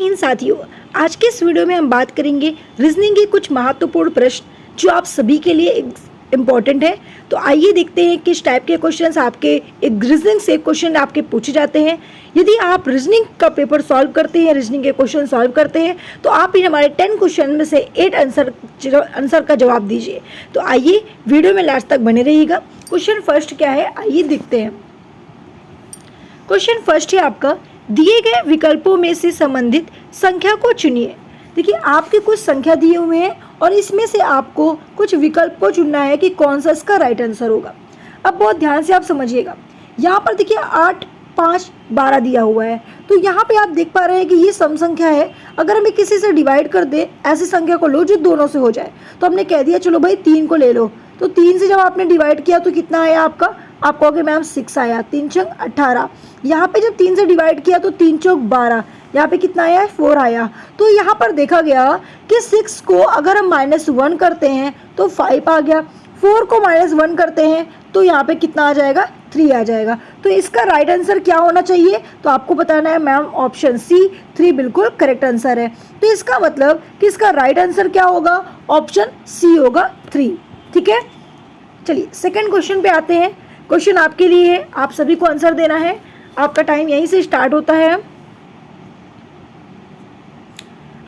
हिंद साथियों, आज के इस वीडियो में हम बात करेंगे रीजनिंग के कुछ महत्वपूर्ण प्रश्न जो आप सभी के लिए इम्पोर्टेंट है। तो आइए देखते हैं किस टाइप के क्वेश्चंस आपके एक रीजनिंग से क्वेश्चन आपके पूछे जाते हैं। यदि आप रीजनिंग का पेपर सॉल्व करते हैं, रीजनिंग के क्वेश्चन सॉल्व करते हैं, तो आप ही हमारे 10 क्वेश्चन में से 8 आंसर का जवाब दीजिए। तो आइए वीडियो में लास्ट तक बने रहिएगा। क्वेश्चन फर्स्ट क्या है, आइए देखते हैं। क्वेश्चन फर्स्ट है आपका, दिए गए विकल्पों में से संबंधित संख्या को चुनिए। देखिए आपके कुछ संख्या दिए हुए हैं और इसमें से आपको कुछ विकल्प को चुनना है कि कौन सा इसका राइट आंसर होगा। अब बहुत ध्यान से आप समझिएगा। यहाँ पर देखिए 8, 5, 12 दिया हुआ है, तो यहाँ पे आप देख पा रहे हैं कि ये सम संख्या है। अगर हमें किसी से डिवाइड कर दे, ऐसी संख्या को लो जो दोनों से हो जाए, तो हमने कह दिया चलो भाई 3 को ले लो। तो 3 से जब आपने डिवाइड किया तो कितना आया आपका, आप कहोगे मैम 6 आया, 3 चौक 18। यहाँ पे जब 3 से डिवाइड किया तो 3 चौक 12, यहाँ पे कितना आया, 4 आया। तो यहाँ पर देखा गया कि 6 को अगर हम -1 करते हैं तो 5 आ गया, 4 को -1 करते हैं तो यहाँ पे कितना आ जाएगा, 3 आ जाएगा। तो इसका राइट आंसर क्या होना चाहिए, तो आपको बताना है मैम ऑप्शन सी 3 बिल्कुल करेक्ट आंसर है। तो इसका मतलब कि इसका राइट आंसर क्या होगा, ऑप्शन सी होगा 3। ठीक है, चलिए सेकंड क्वेश्चन पे आते हैं। क्वेश्चन आपके लिए है, आप सभी को आंसर देना है। आपका टाइम यहीं से स्टार्ट होता है,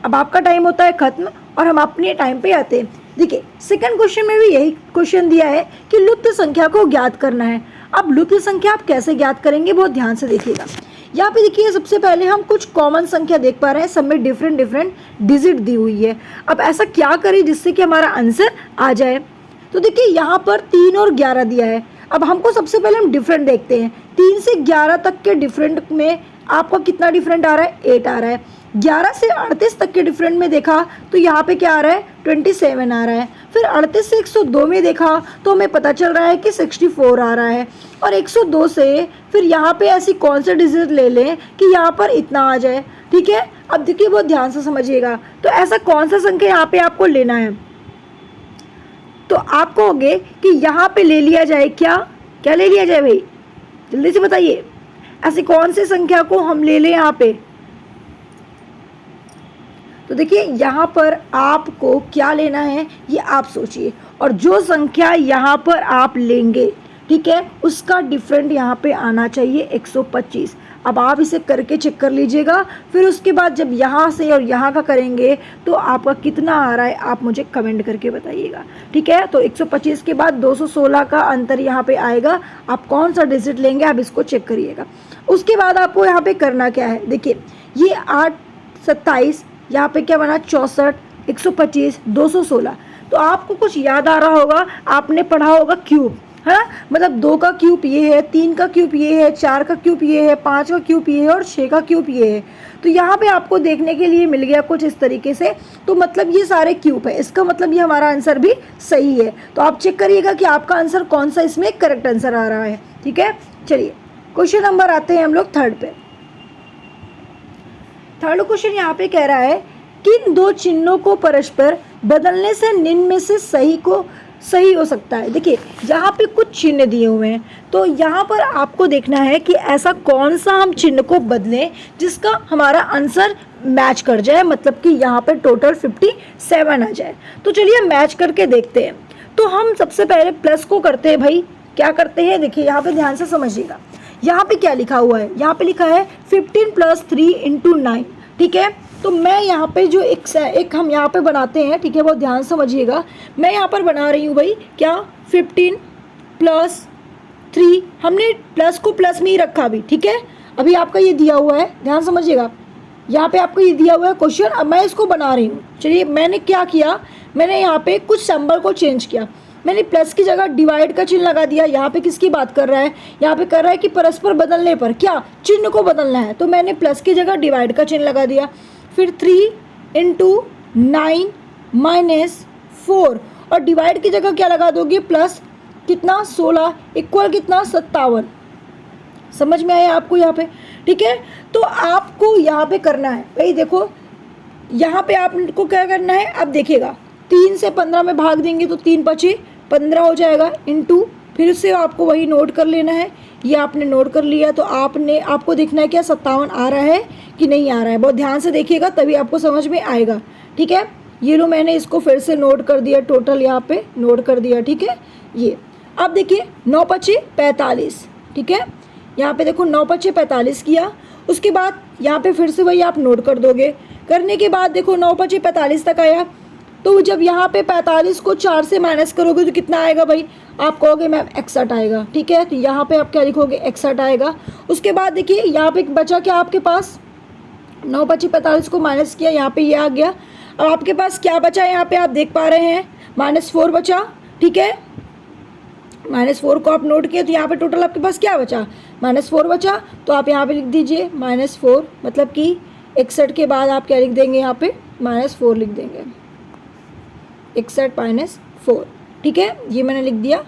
अब आपका टाइम होता है खत्म और हम अपने टाइम पे आते हैं। देखिए सेकंड क्वेश्चन में भी यही क्वेश्चन दिया है कि लुप्त संख्या को ज्ञात करना है। अब लुप्त संख्या आप कैसे ज्ञात करेंगे, बहुत ध्यान से देखिएगा। यहाँ पे देखिए सबसे पहले हम कुछ कॉमन संख्या देख पा रहे हैं, सब में डिफरेंट डिजिट दी हुई है। अब ऐसा क्या करें जिससे कि हमारा आंसर आ जाए। तो देखिए यहाँ पर 3 और 11 दिया है। अब हमको सबसे पहले हम डिफरेंट देखते हैं। 3 से 11 तक के डिफरेंट में आपका कितना डिफरेंट आ रहा है, 8 आ रहा है। 11 से 38 तक के डिफरेंट में देखा तो यहाँ पे क्या आ रहा है, 27 आ रहा है। फिर 38 से 102 में देखा तो हमें पता चल रहा है कि 64 आ रहा है। और 102 से फिर यहाँ पे ऐसी कौन से डिजिट ले लें कि यहाँ पर इतना आ जाए। ठीक है, अब देखिए बहुत ध्यान से समझिएगा। तो ऐसा कौन सा संख्या यहाँ पे आपको लेना है, तो आप कहोगे कि यहाँ पे ले लिया जाए, क्या ले लिया जाए भाई, जल्दी से बताइए। ऐसी कौन सी संख्या को हम ले लें यहाँ पे, तो देखिए यहाँ पर आपको क्या लेना है ये आप सोचिए। और जो संख्या यहाँ पर आप लेंगे, ठीक है, उसका डिफरेंट यहाँ पे आना चाहिए 125। अब आप इसे करके चेक कर लीजिएगा। फिर उसके बाद जब यहाँ से और यहाँ का करेंगे तो आपका कितना आ रहा है आप मुझे कमेंट करके बताइएगा। ठीक है, तो 125 के बाद 216 का अंतर यहाँ पे आएगा। आप कौन सा डिजिट लेंगे आप इसको चेक करिएगा। उसके बाद आपको यहाँ पे करना क्या है, देखिए ये 8, 27, यहाँ पे क्या बना 64, 125, 216। तो आपको कुछ याद आ रहा होगा, आपने पढ़ा होगा क्यूब, है ना, मतलब 2 का क्यूब ये है, 3 का क्यूब ये है, 4 का क्यूब ये है, 5 का क्यूब ये है और 6 का क्यूब ये है। तो यहाँ पे आपको देखने के लिए मिल गया कुछ इस तरीके से। तो मतलब ये सारे क्यूब है, इसका मतलब ये हमारा आंसर भी सही है। तो आप चेक करिएगा कि आपका आंसर कौन सा इसमें करेक्ट आंसर आ रहा है। ठीक है, चलिए क्वेश्चन नंबर आते हैं हम लोग थर्ड पे। थर्ड क्वेश्चन यहाँ पे कह रहा है, किन 2 चिन्हों को परस्पर बदलने से निम्न में से सही हो सकता है। देखिए यहाँ पे कुछ चिन्ह दिए हुए हैं, तो यहाँ पर आपको देखना है कि ऐसा कौन सा हम चिन्ह को बदलें जिसका हमारा आंसर मैच कर जाए, मतलब कि यहाँ पे टोटल 57 आ जाए। तो चलिए मैच करके देखते हैं। तो हम सबसे पहले प्लस को करते हैं भाई, क्या करते हैं, देखिए यहाँ पे ध्यान से समझिएगा। यहाँ पे क्या लिखा हुआ है, यहाँ पे लिखा है 15 + 3 × 9। ठीक है, तो मैं यहाँ पे जो एक हम यहाँ पे बनाते हैं, ठीक है, बहुत ध्यान समझिएगा। मैं यहाँ पर बना रही हूँ भाई क्या, 15 + 3, हमने प्लस को प्लस में ही रखा अभी। ठीक है, अभी आपका ये दिया हुआ है, ध्यान समझिएगा। यहाँ पे आपको ये दिया हुआ है क्वेश्चन, अब मैं इसको बना रही हूँ। चलिए मैंने क्या किया, मैंने यहाँ पे कुछ सिंबल को चेंज किया। मैंने प्लस की जगह डिवाइड का चिन्ह लगा दिया। यहाँ पे किसकी बात कर रहा है, यहाँ पे कर रहा है कि परस्पर बदलने पर क्या चिन्ह को बदलना है। तो मैंने प्लस की जगह डिवाइड का चिन्ह लगा दिया। फिर 3 × 9 - 4 और डिवाइड की जगह क्या लगा दोगे, प्लस कितना 16 इक्वल कितना 57। समझ में आया आपको यहाँ पे। ठीक है, तो आपको यहाँ पे करना है भाई, देखो यहाँ पे आपको क्या करना है। अब देखिएगा 3 से 15 में भाग देंगे तो 3 × 5 = 15 हो जाएगा, इंटू फिर से आपको वही नोट कर लेना है। ये आपने नोट कर लिया। तो आपको देखना है क्या 57 आ रहा है कि नहीं आ रहा है। बहुत ध्यान से देखिएगा तभी आपको समझ में आएगा। ठीक है, ये लो मैंने इसको फिर से नोट कर दिया, टोटल यहाँ पे नोट कर दिया। ठीक है, ये अब देखिए 9 पचे 45। ठीक है, यहाँ पे देखो 9 पचे 45 किया। उसके बाद यहाँ पे फिर से वही आप नोट कर दोगे। करने के बाद देखो 9 पचे 45 तक आया। तो जब यहाँ पे 45 को 4 से माइनस करोगे तो कितना आएगा भाई, आप कहोगे मैम 61 आएगा। ठीक है, तो यहाँ पे आप क्या लिखोगे 61 आएगा। उसके बाद देखिए यहाँ पे बचा क्या आपके पास, 9 पचे 45 को माइनस किया, यहाँ पे ये आ गया। अब आपके पास क्या बचा यहाँ पे आप देख पा रहे हैं, -4 बचा। ठीक है, -4 को आप नोट किए तो यहाँ पे टोटल आपके पास क्या बचा, -4 बचा। तो आप यहाँ पे लिख दीजिए -4, मतलब कि 61 के बाद आप क्या लिख देंगे, यहाँ पे -4 लिख देंगे, 61 -4। ठीक है, ये मैंने लिख दिया।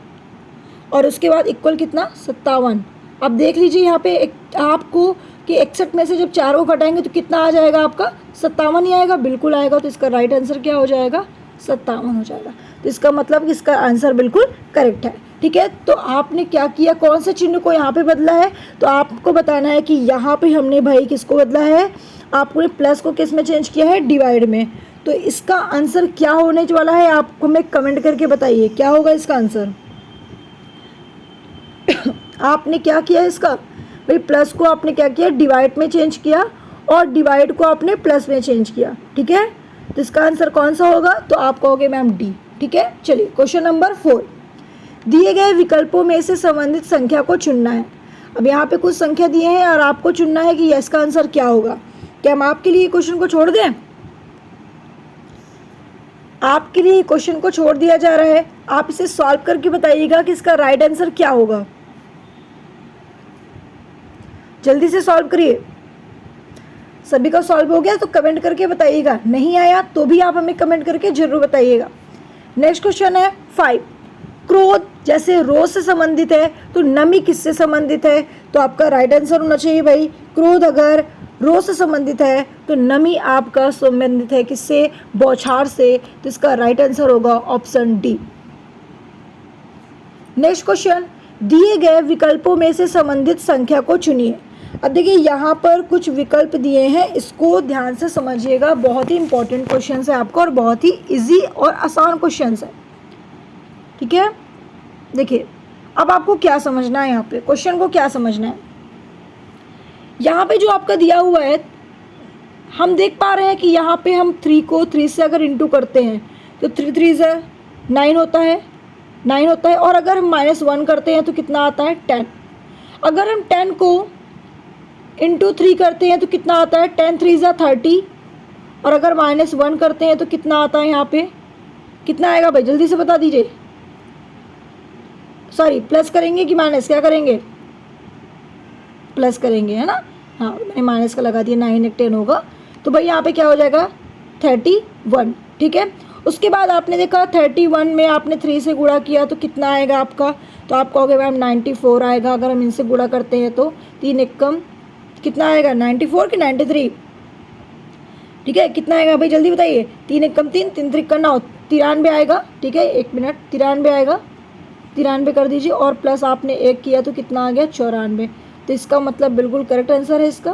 और उसके बाद इक्वल कितना 57। अब देख लीजिए यहाँ पे आपको कि 61 में से जब 4 को घटाएंगे तो कितना आ जाएगा आपका, 57 ही आएगा। बिल्कुल आएगा। तो इसका राइट आंसर क्या हो जाएगा, 57 हो जाएगा। तो इसका मतलब कि इसका आंसर बिल्कुल करेक्ट है। ठीक है, तो आपने क्या किया, कौन से चिन्ह को यहाँ पे बदला है, तो आपको बताना है कि यहाँ पे हमने भाई किसको बदला है, आपने प्लस को किस में चेंज किया है, डिवाइड में। तो इसका आंसर क्या होने वाला है आपको हमें कमेंट करके बताइए, क्या होगा इसका आंसर। आपने क्या किया इसका भाई, प्लस को आपने क्या किया, डिवाइड में चेंज किया, और डिवाइड को आपने प्लस में चेंज किया। ठीक है, तो इसका आंसर कौन सा होगा, तो आप कहोगे मैम डी। ठीक है, चलिए क्वेश्चन नंबर 4, दिए गए विकल्पों में से संबंधित संख्या को चुनना है। अब यहाँ पे कुछ संख्या दिए हैं और आपको चुनना है कि इसका आंसर क्या होगा। क्या हम आपके लिए क्वेश्चन को छोड़ दें, आपके लिए क्वेश्चन को छोड़ दिया जा रहा है। आप इसे सॉल्व करके बताइएगा कि इसका राइट आंसर क्या होगा। जल्दी से सॉल्व करिए। सभी का सॉल्व हो गया तो कमेंट करके बताइएगा, नहीं आया तो भी आप हमें कमेंट करके जरूर बताइएगा। नेक्स्ट क्वेश्चन है 5, क्रोध जैसे रोज से संबंधित है तो नमी किससे संबंधित है। तो आपका राइट आंसर होना चाहिए भाई, क्रोध अगर रोज से संबंधित है तो नमी आपका संबंधित है किससे, बौछार से। तो इसका राइट आंसर होगा ऑप्शन डी। नेक्स्ट क्वेश्चन, दिए गए विकल्पों में से संबंधित संख्या को चुनिए। अब देखिए यहाँ पर कुछ विकल्प दिए हैं, इसको ध्यान से समझिएगा। बहुत ही इंपॉर्टेंट क्वेश्चन है आपका और बहुत ही इजी और आसान क्वेश्चन है। ठीक है, देखिए अब आपको क्या समझना है, यहाँ पे क्वेश्चन को क्या समझना है। यहाँ पे जो आपका दिया हुआ है, हम देख पा रहे हैं कि यहाँ पे हम 3 को 3 से अगर इंटू करते हैं तो 3 3 9 होता है, 9 होता है। और अगर हम -1 करते हैं तो कितना आता है, 10। अगर हम 10 को इंटू 3 करते हैं तो कितना आता है, 10 3 30। और अगर -1 करते हैं तो कितना आता है, यहाँ पे कितना आएगा भाई, जल्दी से बता दीजिए। सॉरी, प्लस करेंगे कि माइनस, क्या करेंगे, प्लस करेंगे, है ना। हाँ, मैंने माइनस का लगा दिया, 9 1 10 होगा। तो भाई यहाँ पे क्या हो जाएगा 31। ठीक है, उसके बाद आपने देखा 31 में आपने 3 से गुणा किया तो कितना आएगा आपका, तो आप कहोगे मैम 94 आएगा। अगर हम इनसे गुणा करते हैं तो 3 एकम कितना आएगा, 94 कि 93। ठीक है, कितना आएगा भाई जल्दी बताइए, 3 एकम 3, 3 3 9, 93 आएगा। ठीक है, 1 मिनट, 93 आएगा, 93 कर दीजिए। और प्लस आपने 1 किया तो कितना आ गया, 94। तो इसका मतलब बिल्कुल करेक्ट आंसर है इसका,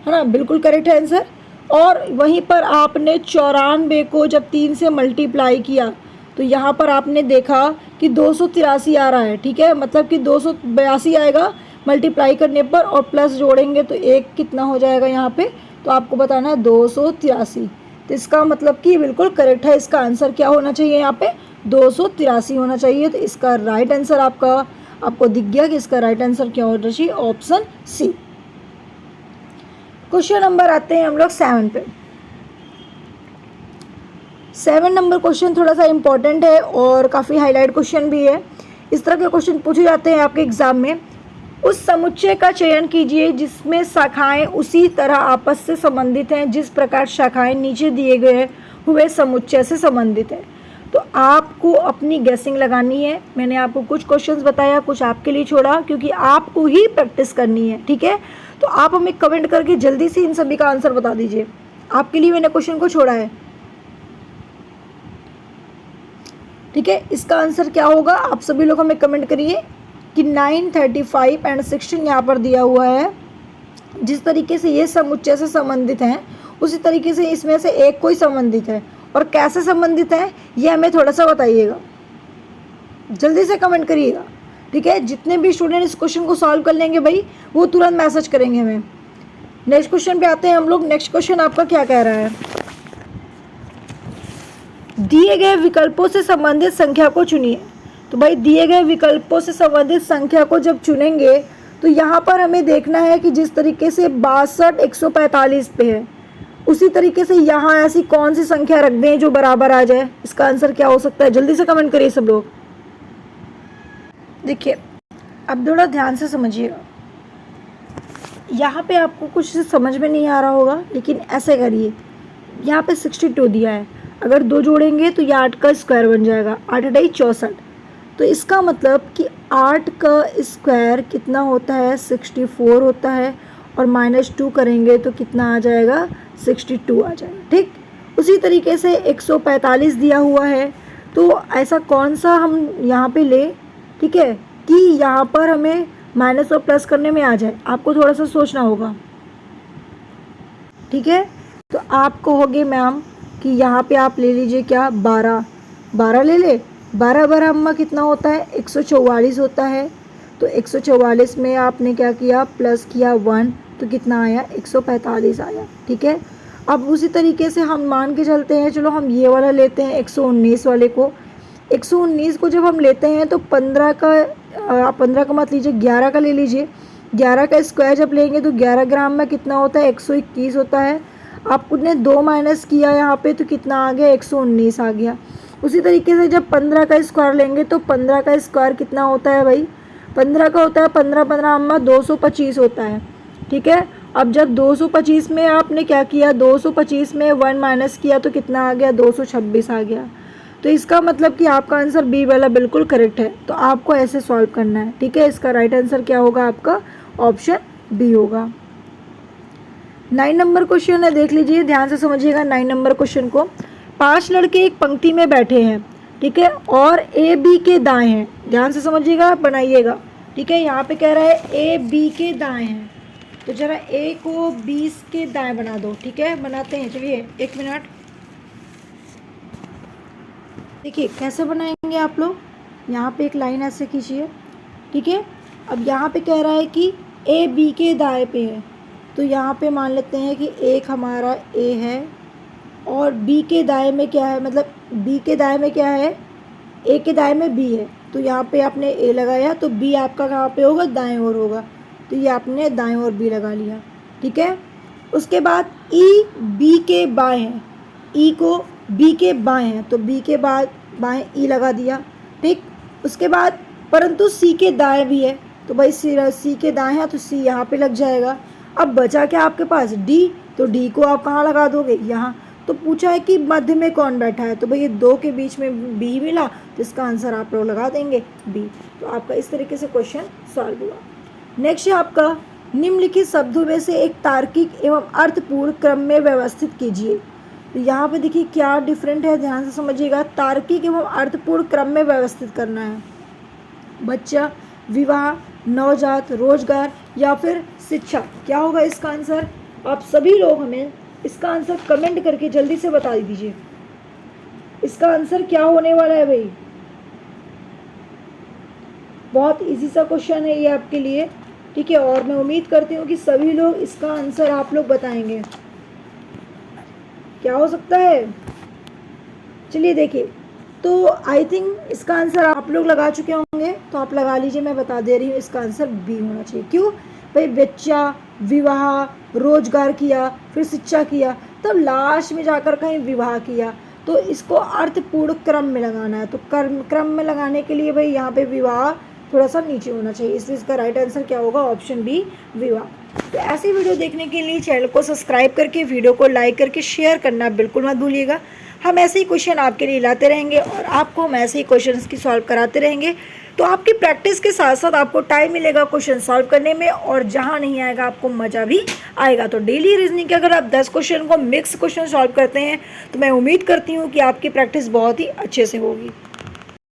है ना, बिल्कुल करेक्ट है आंसर। और वहीं पर आपने 94 को जब 3 से मल्टीप्लाई किया तो यहाँ पर आपने देखा कि 283 आ रहा है। ठीक है, मतलब कि 282 आएगा मल्टीप्लाई करने पर, और प्लस जोड़ेंगे तो 1 कितना हो जाएगा यहाँ पे, तो आपको बताना है 283। तो इसका मतलब कि बिल्कुल करेक्ट है। इसका आंसर क्या होना चाहिए, यहाँ पे 283 होना चाहिए। तो इसका राइट आंसर आपको दिख गया कि इसका राइट आंसर क्या होना चाहिए, ऑप्शन सी। क्वेश्चन नंबर आते हैं हम लोग 7 पे। 7 नंबर क्वेश्चन थोड़ा सा इंपॉर्टेंट है और काफ़ी हाईलाइट क्वेश्चन भी है। इस तरह के क्वेश्चन पूछे जाते हैं आपके एग्जाम में। उस समुच्चय का चयन कीजिए जिसमें शाखाएं उसी तरह आपस से संबंधित हैं जिस प्रकार शाखाएं नीचे दिए गए हुए समुच्चय से संबंधित है। तो आपको अपनी गैसिंग लगानी है। मैंने आपको कुछ क्वेश्चंस बताया, कुछ आपके लिए छोड़ा, क्योंकि आपको ही प्रैक्टिस करनी है। ठीक है, तो आप हमें कमेंट करके जल्दी से इन सभी का आंसर बता दीजिए। आपके लिए मैंने क्वेश्चन को छोड़ा है। ठीक है, इसका आंसर क्या होगा आप सभी लोग हमें कमेंट करिए। कि 9, 35 एंड 16 यहाँ पर दिया हुआ है। जिस तरीके से ये समुच्चय से संबंधित हैं उसी तरीके से इसमें से एक कोई संबंधित है, और कैसे संबंधित है ये हमें थोड़ा सा बताइएगा, जल्दी से कमेंट करिएगा, ठीक है। जितने भी स्टूडेंट इस क्वेश्चन को सॉल्व कर लेंगे भाई वो तुरंत मैसेज करेंगे हमें। नेक्स्ट क्वेश्चन पे आते हैं हम लोग। नेक्स्ट क्वेश्चन आपका क्या कह रहा है, दिए गए विकल्पों से संबंधित संख्या को चुनिए। तो भाई दिए गए विकल्पों से संबंधित संख्या को जब चुनेंगे तो यहाँ पर हमें देखना है कि जिस तरीके से 62 145 पे है उसी तरीके से यहाँ ऐसी कौन सी संख्या रख दें जो बराबर आ जाए। इसका आंसर क्या हो सकता है, जल्दी से कमेंट करिए सब लोग। देखिए अब थोड़ा ध्यान से समझिएगा, यहाँ पे आपको कुछ समझ में नहीं आ रहा होगा, लेकिन ऐसे करिए। यहाँ पे 62 दिया है, अगर 2 जोड़ेंगे तो ये 8 का स्क्वायर बन जाएगा, 8 × 8 = 64। तो इसका मतलब कि 8 का स्क्वायर कितना होता है, 64 होता है, और -2 करेंगे तो कितना आ जाएगा, 62 आ जाएगा, ठीक। उसी तरीके से 145 दिया हुआ है, तो ऐसा कौन सा हम यहाँ पे ले, ठीक है, कि यहाँ पर हमें माइनस और प्लस करने में आ जाए। आपको थोड़ा सा सोचना होगा, ठीक है। तो आप कहोगे मैम कि यहाँ पे आप ले लीजिए क्या, 12 ले ले, 12 12 अम्मा कितना होता है, 144 होता है। तो 144 में आपने क्या किया, प्लस किया 1, तो कितना आया, 145 आया, ठीक है। अब उसी तरीके से हम मान के चलते हैं, चलो हम ये वाला लेते हैं 119 वाले को। 119 को जब हम लेते हैं तो 15 का मत लीजिए, 11 का ले लीजिए। 11 का स्क्वायर जब लेंगे तो 11 ग्राम में कितना होता है, 121 होता है। आपने 2 माइनस किया यहाँ पे तो कितना आ गया, 119 आ गया। उसी तरीके से जब 15 का स्क्वायर लेंगे तो 15 का स्क्वायर कितना होता है भाई, 15 का होता है 15 15 अम्मा 225 होता है, ठीक है। अब जब 225 में आपने क्या किया, 225 में 1 माइनस किया तो कितना आ गया, 226 आ गया। तो इसका मतलब कि आपका आंसर बी वाला बिल्कुल करेक्ट है। तो आपको ऐसे सॉल्व करना है, ठीक है। इसका राइट आंसर क्या होगा, आपका ऑप्शन बी होगा। 9 नंबर क्वेश्चन है, देख लीजिए, ध्यान से समझिएगा 9 नंबर क्वेश्चन को। 5 लड़के एक पंक्ति में बैठे हैं, ठीक है, और ए बी के दाएं हैं। ध्यान से समझिएगा, बनाइएगा, ठीक है। यहाँ पे कह रहा है ए बी के दाएं हैं, तो जरा ए को 20 के दाएं बना दो, ठीक है। बनाते हैं, चलिए 1 मिनट। देखिए कैसे बनाएंगे आप लोग, यहाँ पे एक लाइन ऐसे खींचिए, ठीक है। अब यहाँ पे कह रहा है कि ए बी के दाएं पे है, तो यहाँ पे मान लेते हैं कि एक हमारा ए है और बी के दाएं में क्या है, मतलब बी के दाएं में क्या है, ए के दाएं में बी है। तो यहाँ पे आपने ए लगाया तो बी आपका कहाँ पे होगा, दाएं ओर होगा, तो ये आपने दाएं ओर बी लगा लिया, ठीक है। उसके बाद ई बी के बाएं है, ई को बी के बाएं है तो बी के बाद बाएं ई लगा दिया, ठीक। उसके बाद परंतु सी के दाएं भी है, तो भाई सी के दाएं है तो सी यहाँ पे लग जाएगा। अब बचा क्या आपके पास, डी, तो डी को आप कहाँ लगा दोगे, यहाँ। तो पूछा है कि मध्य में कौन बैठा है, तो भाई ये 2 के बीच में बी मिला, तो इसका आंसर आप लोग लगा देंगे बी। तो आपका इस तरीके से क्वेश्चन सॉल्व हुआ। नेक्स्ट है आपका, निम्नलिखित शब्दों में से एक तार्किक एवं अर्थपूर्ण क्रम में व्यवस्थित कीजिए। तो यहाँ पे देखिए क्या डिफरेंट है, ध्यान से समझिएगा। तार्किक एवं अर्थपूर्ण क्रम में व्यवस्थित करना है, बच्चा, विवाह, नवजात, रोजगार या फिर शिक्षा। क्या होगा इसका आंसर, आप सभी लोग हमें इसका आंसर कमेंट करके जल्दी से बता दीजिए। इसका आंसर क्या होने वाला है भाई, बहुत इजी सा क्वेश्चन है ये आपके लिए, ठीक है। और मैं उम्मीद करती हूँ कि सभी लोग इसका आंसर आप लोग बताएंगे। क्या हो सकता है, चलिए देखिए। तो आई थिंक इसका आंसर आप लोग लगा चुके होंगे, तो आप लगा लीजिए, मैं बता दे रही हूँ इसका आंसर बी होना चाहिए। क्यों भाई, बच्चा, विवाह, रोजगार किया, फिर शिक्षा किया, तब लास्ट में जाकर कहीं विवाह किया, तो इसको अर्थपूर्ण क्रम में लगाना है। तो क्रम में लगाने के लिए भाई यहाँ पे विवाह थोड़ा सा नीचे होना चाहिए, इसलिए इसका राइट आंसर क्या होगा, ऑप्शन बी, विवाह। तो ऐसी वीडियो देखने के लिए चैनल को सब्सक्राइब करके वीडियो को लाइक करके शेयर करना बिल्कुल मत भूलिएगा। हम ऐसे ही क्वेश्चन आपके लिए लाते रहेंगे और आपको हम ऐसे ही क्वेश्चंस की सॉल्व कराते रहेंगे। तो आपकी प्रैक्टिस के साथ साथ आपको टाइम मिलेगा क्वेश्चन सॉल्व करने में, और जहां नहीं आएगा आपको मज़ा भी आएगा। तो डेली रीजनिंग के अगर आप 10 क्वेश्चन को मिक्स क्वेश्चन सॉल्व करते हैं तो मैं उम्मीद करती हूँ कि आपकी प्रैक्टिस बहुत ही अच्छे से होगी।